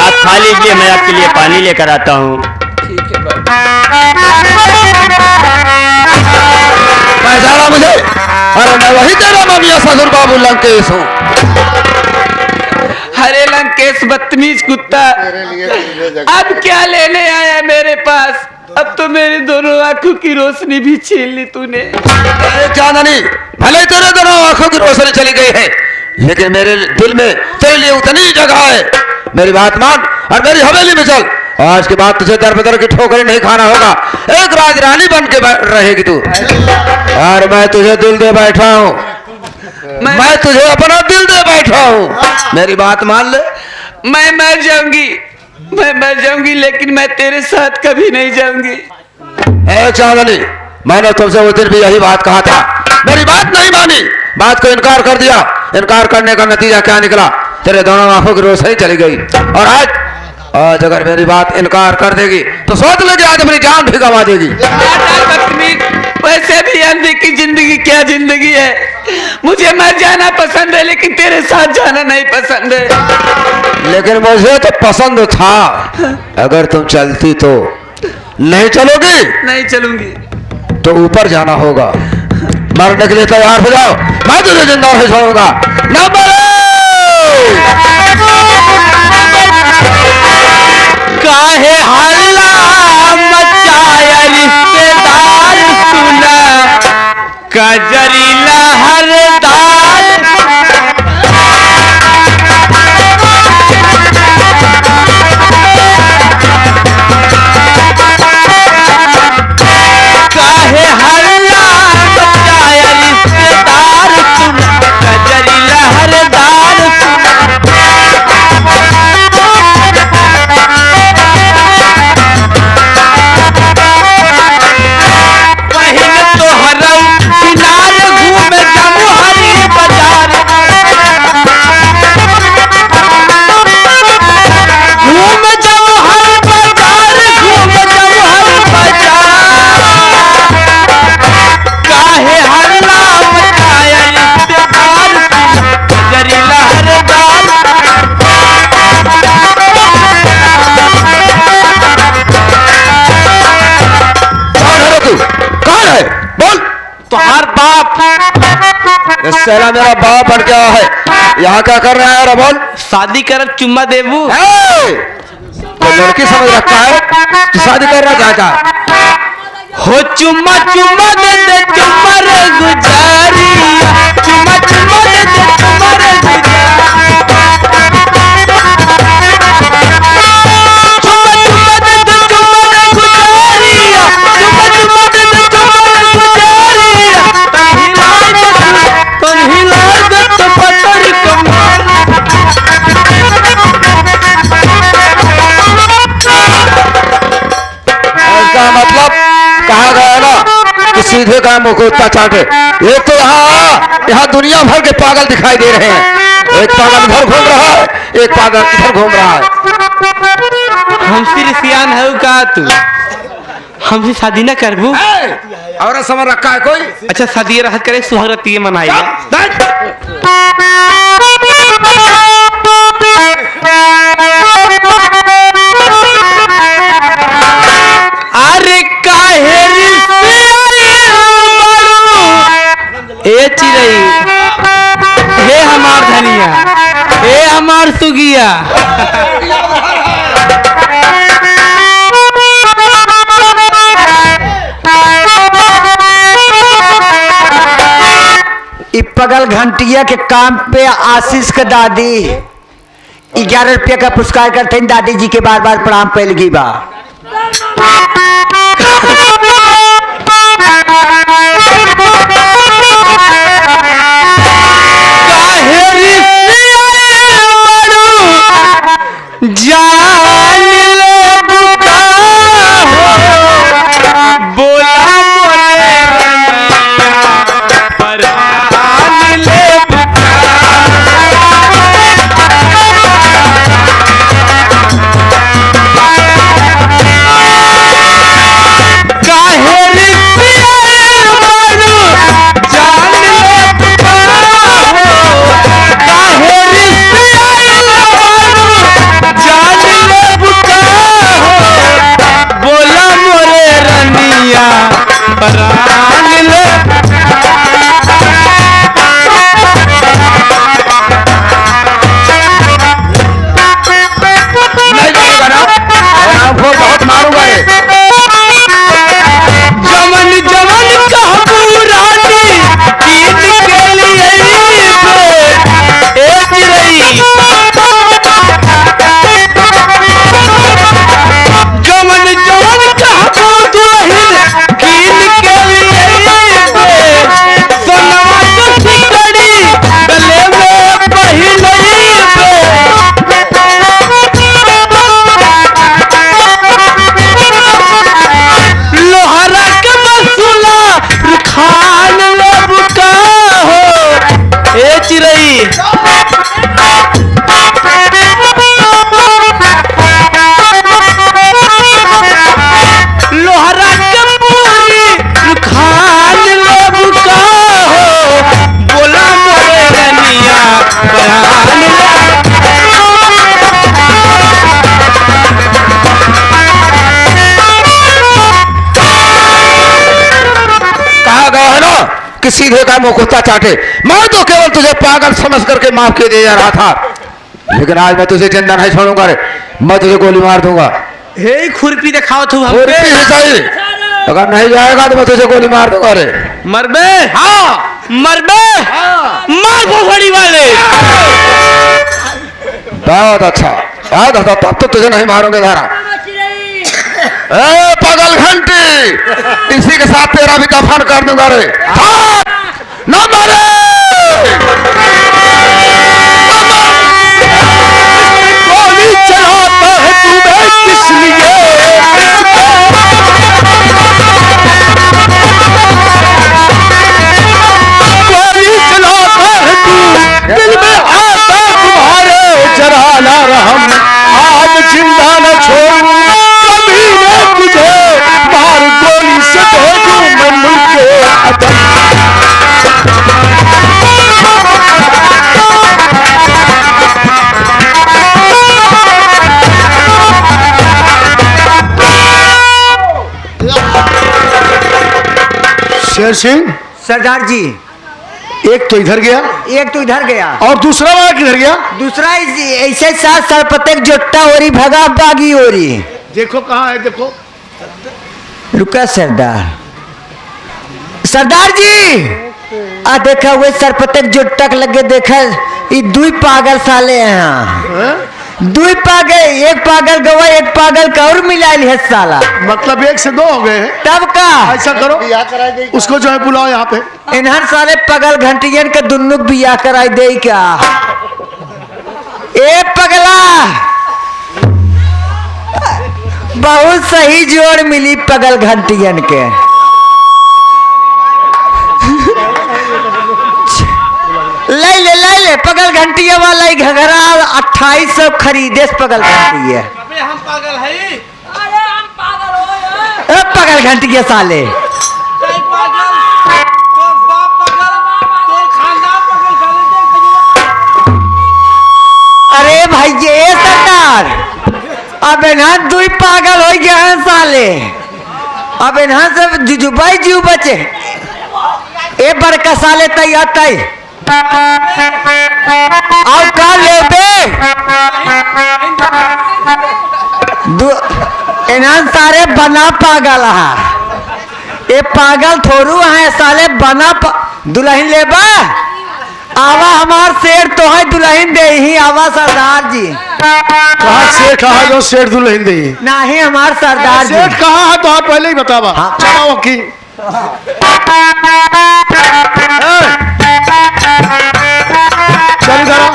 आप खा लीजिए, मैं आपके लिए पानी लेकर आता हूँ। ठीक है बाबू। पहचाना मुझे? अरे मैं वही तेरा ममिया ससुर बाबू लंकेश हूँ। अरे लंकेश बदतमीज कुत्ता, अब क्या लेने आया मेरे पास? अब तो मेरी दोनों आंखों की रोशनी भी छीन ली तूने। चांदनी, भले तेरे दोनों आंखों की रोशनी चली गई है, लेकिन मेरे दिल में तेरे लिए उतनी जगह है। मेरी बात मान और मेरी हवेली में चल। आज के बाद तुझे दर बदर की ठोकरें नहीं खाना होगा। एक राजरानी बन के रहेगी तू। और मैं तुझे दिल दे बैठा हूँ, मैं तुझे अपना दिल दे बैठा हूँ। मेरी बात मान ले। मैं मर जाऊंगी, मैं मर जाऊंगी, लेकिन मैं तेरे साथ कभी नहीं जाऊंगी। ए चांदनी, मैंने तुमसे उस दिन भी यही बात कहा था, मेरी बात नहीं मानी, बात को इनकार कर दिया। इनकार करने का नतीजा क्या निकला? तेरे दोनों आंखों की रोशनी चली गई। और आज अगर मेरी बात इनकार कर देगी तो सोच ले कि आज अपनी जान भी गंवा देगी। वैसे भी अंधी की जिंदगी क्या जिंदगी है। मुझे मर जाना पसंद है, लेकिन तेरे साथ जाना नहीं पसंद है। लेकिन मुझे तो पसंद था। अगर तुम चलती तो। नहीं चलोगी? नहीं चलूंगी। तो ऊपर जाना होगा। मरने के लिए तैयार हो जाओ, मैं तुझे जिंदा नहीं छोड़ूंगा। काहे हल्ला मचाया रिश्तेदार, सुना कजरीला हरदार। काहे हल्ला मचाया रिश्तेदार, सुना कजरीला हरदार, साला मेरा बाप बन गया है, यहाँ क्या कर रहा है? बोल। शादी कर चुम्मा देबू। तो लड़की समझ रखा है कि शादी करना चाहता है। हो चुम्मा चुम्मा दे दे चुम्मा रे गुजारी, चुम्मा चुम्मा दे दे चुम्मा रे गुजारी, चुम्मा चुम्मा दे दे चुम्मा रे गुजारी, चुम्मा चुम्मा दे दे चुम्मा रे गुजारी। तुम हिला दे तो पटरी कमर। इसका मतलब कहा गया ना कि सीधे काम को कुत्ता चाटे। एक तो यहाँ दुनिया भर के पागल दिखाई दे रहे हैं। एक पागल इधर घूम रहा है, एक पागल इधर घूम रहा है। हमसे सियान है का तू? हमसे शादी न करबू? और समझ रखा है कोई? अच्छा शादी राहत करे, सुहागराती मनाई। अरे काहे ए चिड़ई, हे हमार धनिया, हे हमार सुगिया। पगल घंटिया के काम पे आशीष का दादी 11 रुपया का पुरस्कार करते हैं। दादी जी के बार बार प्रणाम पैलगी बा। सीधे का मुंह कुत्ता चाटे। मैं तो केवल तुझे पागल समझ करके माफ कर दे जा रहा था, लेकिन आज मैं तुझे जिंदा नहीं छोड़ूंगा रे। मैं तुझे गोली मार दूंगा। हे खुरपी दिखाओ तू खुरपी ही सही, अगर नहीं जाएगा तो मैं तुझे गोली मार दूंगा रे। मरबे? हाँ मरबे? मार भोसड़ी वाले। बहुत अच्छा, तब तो तुझे नहीं मारूंगे धारा। ए पागल घंटी, इसी के साथ तेरा भी दफन कर दूंगा रे। न मारे। गोली चलाता है तुम्हें किस लिए? गोली चलाता है तू, दिल में आता तुम्हारे, जरा ना रहम आज जिंदा न छोड़ूं, कभी न तुझे मार गोली से भेजूं मैं मुल्के अदम। शेर सिंह, सरदार जी, एक तो इधर गया, एक तो इधर गया और दूसरा वाला किधर गया? दूसरा ऐसे साथ सरपतक जोट्टा ओरी भगा बागी ओरी। देखो कहाँ है, देखो। रुका सरदार, सरदार जी आ देखा हुए सरपतक जोट्टक लगे, देखा ये दुई पागल साले हैं यहाँ। दुई पागल, एक पागल गवा एक पागल का और मिला है साला। मतलब एक से दो हो गए हैं। तब का ऐसा करो, उसको जो है बुलाओ यहाँ पे। इन्हर सारे पगल घंटियन के दुन्नु बिया कराई दे क्या? ए पगला, बहुत सही जोड़ मिली पगल घंटियन के। ले ले पगल घंटिया वाला ही घघरा 2800 खरीदे पगल घंटिया। हम पागल है। अरे हम पागल हो यार। पगल घंटिया साले, अरे भाई ये सरदार, अब इन्हा दुई पागल हो गया है साले। अब इन्हा से जुजुबाई जीव बचे। ए बड़का साले तैयार तय और का लेबे इन्हा सारे बना पागल है। ए पागल थोड़ू है साले, बना दुल्हन लेबा। आवा हमार शेर तो है, दुल्हन दे ही आवा सरदार जी। कहाँ शेर, कहाँ जो शेर दुल्हन दे? नहीं हमार सरदार जी। शेर कहाँ है तो आप पहले ही बतावा। हाँ। चलो की चल इधर आओ।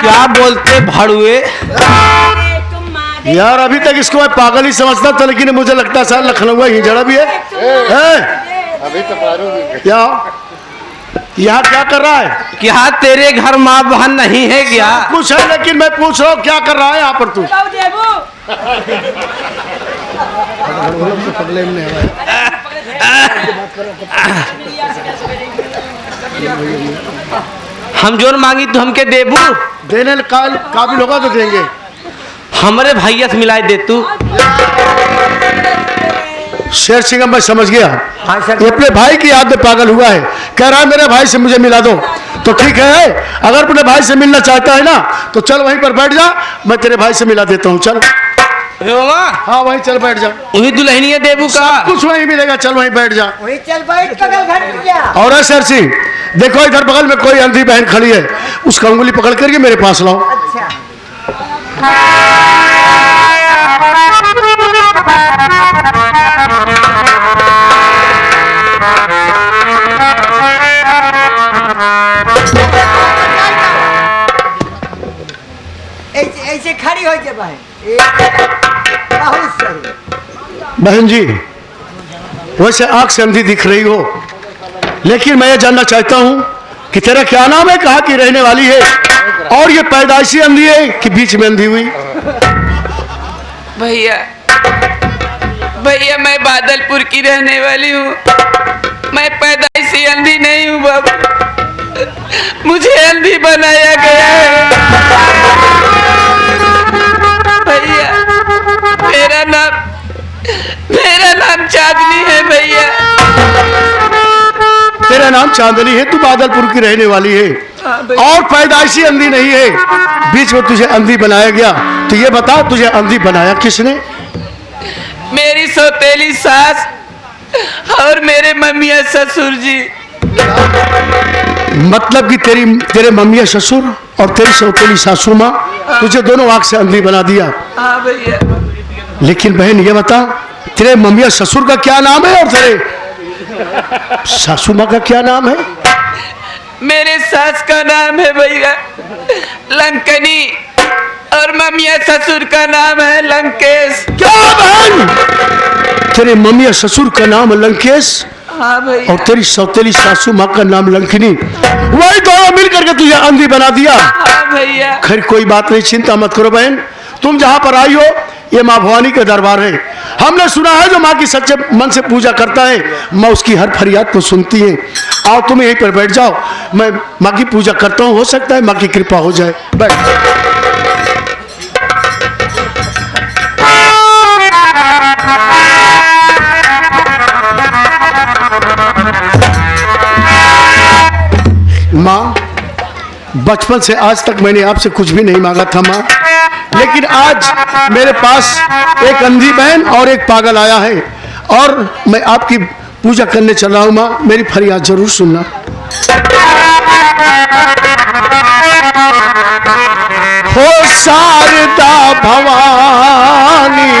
क्या बोलते भाड़ुए यार? अभी तक इसको मैं पागल ही समझता था, लेकिन मुझे लगता है सर लखनऊ ही जड़ा भी है। अभी तो क्या यहाँ क्या कर रहा है? क्या तेरे घर माँ बहन नहीं है क्या? कुछ है, लेकिन मैं पूछ रहा हूँ क्या कर रहा है यहाँ पर तू? हम जोर मांगी तो हमके देबू? देने काबिल होगा तो देंगे। हमारे भैया से मिलाई दे तू। शेर सिंह मैं समझ गया। हाँ सर। ये अपने भाई की याद में पागल हुआ है, कह रहा है मेरे भाई से मुझे मिला दो। तो ठीक है, अगर अपने भाई से मिलना चाहता है ना तो चल वहीं पर बैठ जा, मैं तेरे भाई से मिला देता हूँ। चल हाँ वहीं चल बैठ जा, वही दुल्हनिया देबू का कुछ वहीं मिलेगा। चल वहीं बैठ जा। वही चल बैठ पगल घंटिया। और है शेर सिंह, देखो इधर बगल में कोई अंधी बहन खड़ी है, उसका उंगली पकड़ करके मेरे पास लाओ। अच्छा ऐसे खड़ी हो जाए बहन। बहुत सही बहन जी, वैसे आंख से अंधी दिख रही हो, लेकिन मैं ये जानना चाहता हूँ कि तेरा क्या नाम है, कहाँ की रहने वाली है, और ये पैदाइशी अंधी है कि बीच में अंधी हुई? भैया भैया मैं बादलपुर की रहने वाली हूँ। मैं पैदाइशी अंधी नहीं हूँ बाबू, मुझे अंधी बनाया गया है। तेरा नाम चांदनी है, तू बादलपुर की रहने वाली है और पैदाइशी अंधी नहीं है, बीच में तुझे अंधी बनाया गया। तो ये बता, तुझे अंधी बनाया किसने? मेरी सौतेली सास और मेरे मम्मी और ससुर जी। मतलब कि तेरे मम्मी ससुर और तेरी सौतेली सासू माँ तुझे दोनों आंख से अंधी बना दिया। हाँ भैया। लेकिन बहन ये बता, तेरे मम्मी ससुर का क्या नाम है और तेरे सासू माँ का क्या नाम है? मेरे सास का नाम है भैया लंकनी और मम्मी ससुर का नाम है लंकेश। क्या बहन? तेरे मम्मी ससुर का नाम लंकेश हाँ भैया। और तेरी सौतेली सासू माँ का नाम लंकनी, वही दोनों मिल करके तुझे अंधी बना दिया। हाँ भैया। खैर कोई बात नहीं, चिंता मत करो बहन। तुम जहाँ पर आई हो ये माँ भवानी का दरबार है। हमने सुना है जो माँ की सच्चे मन से पूजा करता है माँ उसकी हर फरियाद को सुनती है। आओ तुम यहीं पर बैठ जाओ, मैं माँ की पूजा करता हूँ, हो सकता है माँ की कृपा हो जाए। बैठ। माँ, बचपन से आज तक मैंने आपसे कुछ भी नहीं मांगा था माँ, लेकिन आज मेरे पास एक अंधी बहन और एक पागल आया है और मैं आपकी पूजा करने चल रहा हूँ। माँ, मेरी फरियाद जरूर सुनना। हो शारदा भवानी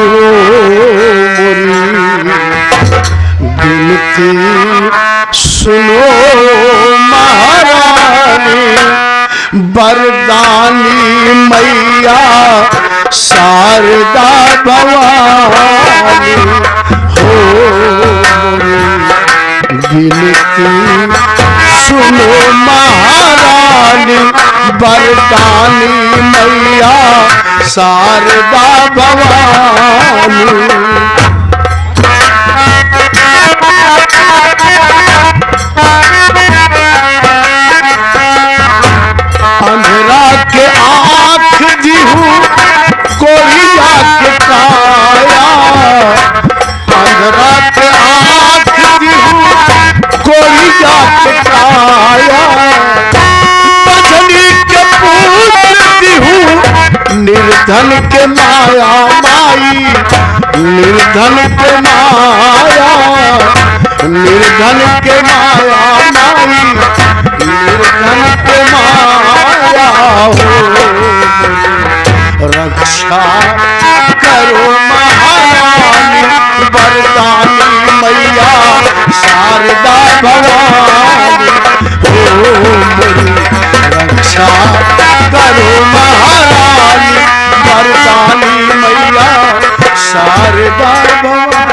हो मोरी बिनती सुनो महारानी, बरदानी मैया शारदा भवानी हो बिनती सुनो महारानी, बरदानी मैया शारदा भवानी। अंधेरा के आँख दिहू कोरिया के काया, अंधेरा के आँख दिहू कोरिया के काया, बजनी के पुत्र दिहू निर्धन के माया माई, निर्धन के माया, निर्धन के माया माई, निर्धन के माया हो। रक्षा करो महारानी, बरदानी मैया शारदा भवानी हो मोरी। रक्षा करो महारानी, बरदानी मैया शारदा भवानी।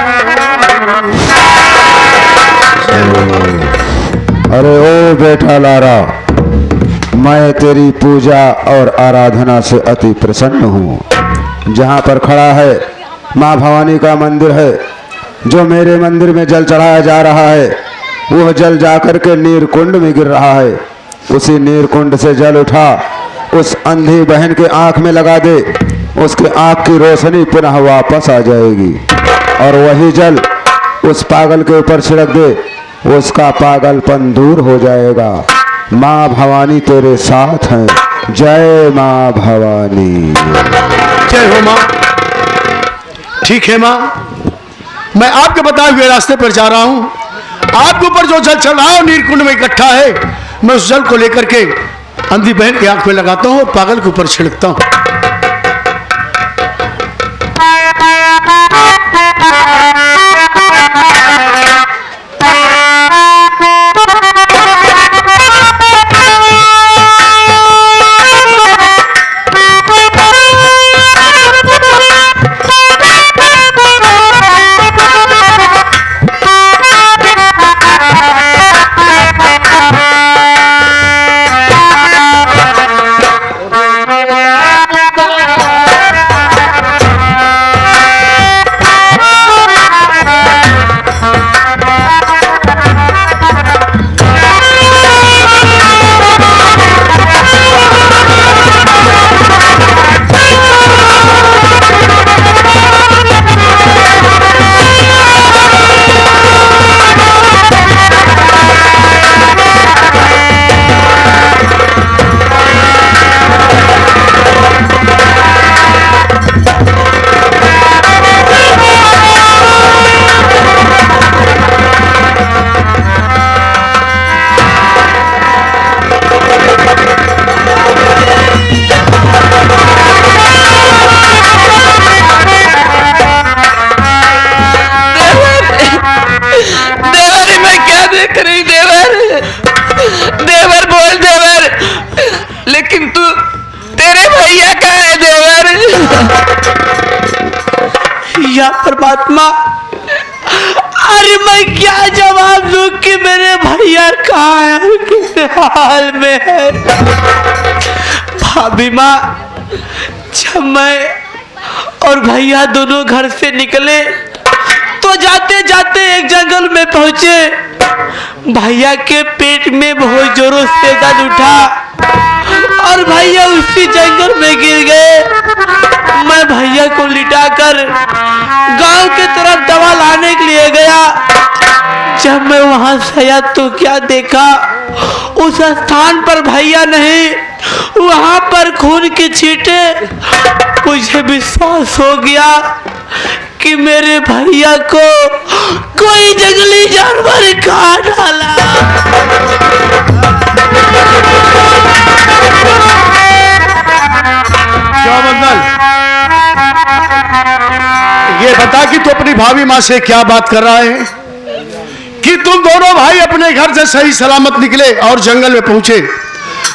अरे ओ बेटा लारा, मैं तेरी पूजा और आराधना से अति प्रसन्न हूँ। जहाँ पर खड़ा है माँ भवानी का मंदिर है, जो मेरे मंदिर में जल चढ़ाया जा रहा है वह जल जाकर के नीर कुंड में गिर रहा है। उसी नीर कुंड से जल उठा उस अंधी बहन के आँख में लगा दे, उसके आँख की रोशनी पुनः वापस आ जाएगी और वही जल उस पागल के ऊपर छिड़क दे, उसका पागलपन दूर हो जाएगा। माँ भवानी तेरे साथ हैं। जय माँ भवानी। जय हो माँ। ठीक है माँ, मैं आपके बताए हुए रास्ते पर जा रहा हूँ। आपके ऊपर जो जल चल रहा है नीरकुंड में इकट्ठा है, मैं उस जल को लेकर के अंधी बहन की आंख में लगाता हूँ और पागल के ऊपर छिड़कता हूँ। देख रही देवर, देवर बोल देवर, लेकिन तू तेरे भैया का है देवर। या परमात्मा, अरे मैं क्या जवाब दूं कि मेरे भैया कहाँ है और किस हाल में है। भाभी माँ, जब मैं और भैया दोनों घर से निकले तो जाते जाते एक जंगल में पहुंचे। भैया के पेट में बहुत जोरों से दर्द उठा और भैया उसी जंगल में गिर गए। मैं भैया को लिटाकर गांव की तरफ दवा लाने के लिए गया। जब मैं वहां से आया तो क्या देखा, उस स्थान पर भैया नहीं, वहां पर खून के छींटे। मुझे विश्वास हो गया कि मेरे भैया को कोई जंगली जानवर खा डाला। क्या बंदल, ये बता कि तू अपनी भाभी माँ से क्या बात कर रहा है कि तुम दोनों भाई अपने घर से सही सलामत निकले और जंगल में पहुंचे,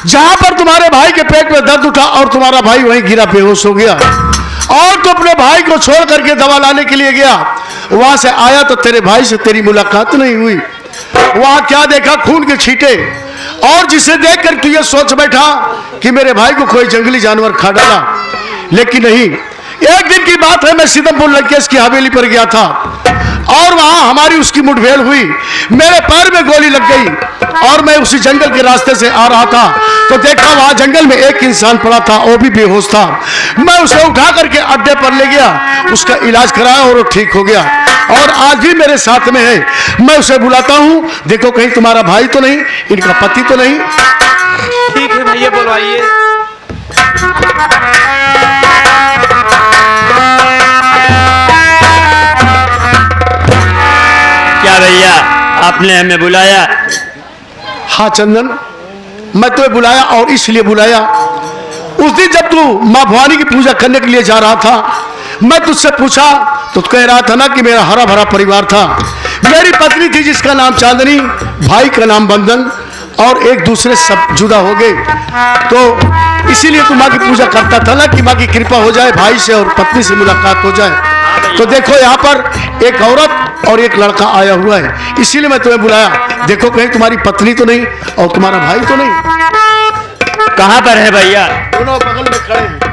जहां पर तुम्हारे भाई के पेट में दर्द उठा और तुम्हारा भाई वहीं गिरा बेहोश हो गया, और तो अपने भाई को छोड़ करके दवा लाने के लिए गया। वहां से आया तो तेरे भाई से तेरी मुलाकात नहीं हुई। वहां क्या देखा, खून के छींटे, और जिसे देखकर तू ये सोच बैठा कि मेरे भाई को कोई जंगली जानवर खा डाला। लेकिन नहीं, एक दिन की बात है, मैं सीतमपुर लंकेश की हवेली पर गया था और वहां हमारी उसकी मुठभेड़ हुई। मेरे पैर में गोली लग गई और मैं उसी जंगल के रास्ते से आ रहा था तो देखा वहां जंगल में एक इंसान पड़ा था, वो भी बेहोश था। मैं उसे उठा करके अड्डे पर ले गया, उसका इलाज कराया और वो ठीक हो गया, और आज भी मेरे साथ में है। मैं उसे बुलाता हूं, देखो कहीं तुम्हारा भाई तो नहीं, इनका पति तो नहीं। ठीक है भैया, बुलवाइए। क्या भैया, आपने हमें बुलाया? हाँ चंदन, मैं तुम्हें बुलाया और इसलिए बुलाया, उस दिन जब तू माँ भवानी की पूजा करने के लिए जा रहा था, मैं तुझसे पूछा तो कह रहा था ना कि मेरा हरा भरा परिवार था। मेरी पत्नी थी जिसका नाम चांदनी, भाई का नाम बंदन, और एक दूसरे सब जुदा हो गए। तो इसीलिए तू माँ की पूजा करता था ना कि माँ की कृपा हो जाए, भाई से और पत्नी से मुलाकात हो जाए। तो देखो यहाँ पर एक औरत और एक लड़का आया हुआ है, इसीलिए मैं तुम्हें बुलाया। देखो कहीं तुम्हारी पत्नी तो नहीं और तुम्हारा भाई तो नहीं। कहाँ पर है भैया? दोनों बगल में खड़े हैं।